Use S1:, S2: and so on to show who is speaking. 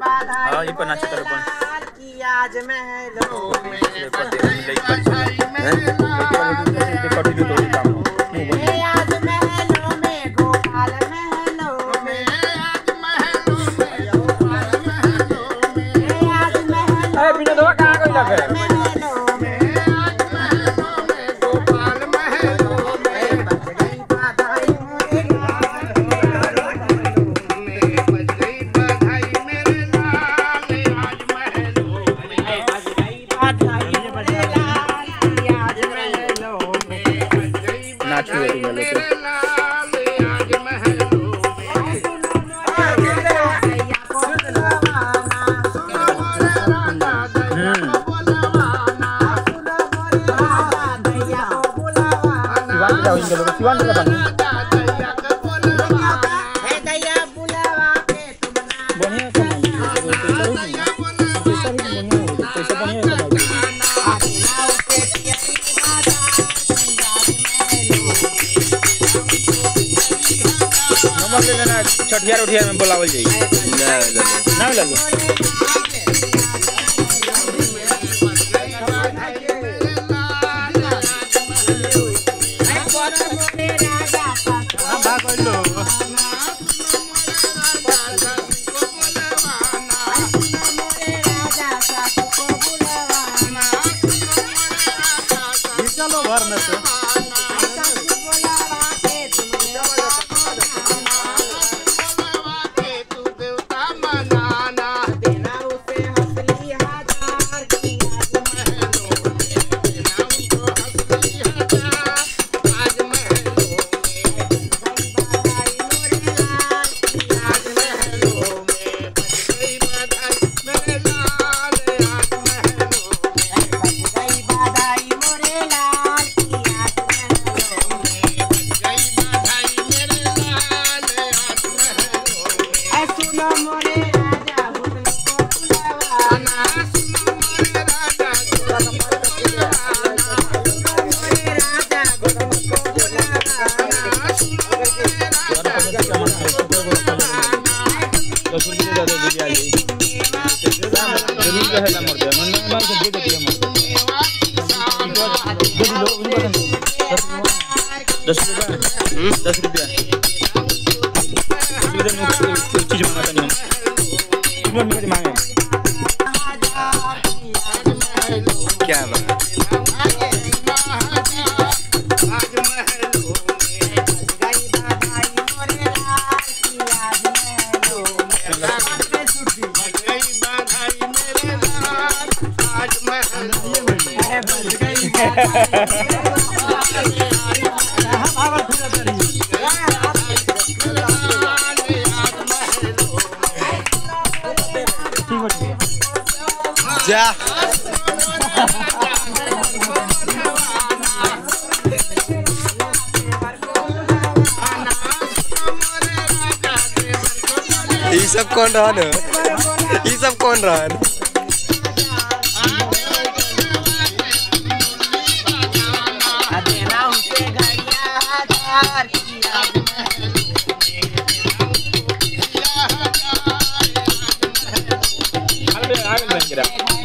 S1: हाँ ये पर नाचे तरफ
S2: आज महलों में आज महलों में गोपाल महलों में आज महलों में गोपाल महलों में आज महलों
S1: बिना दवा कहाँ कोई लगे
S2: महलों में आज महलों में गोपाल महलों में बज गई बधाई मेरे लाल में बज गई बधाई मेरे लाल आज महलों में बज गई बधाई मेरे लाल आज महलों में बज गई
S1: नाचू
S2: बधाई मेरे लाल आज महलों में
S1: शिवान का बन बढ़िया नंबर ले लेना छठियार उठियार में बोलावल जाई ना ले लो चलो घर में से ₹10 चीज मांगता नहीं मांगे
S3: क्या जा ये सब कौन रहा न? ये सब कौन रहा न?
S1: आगे बन गया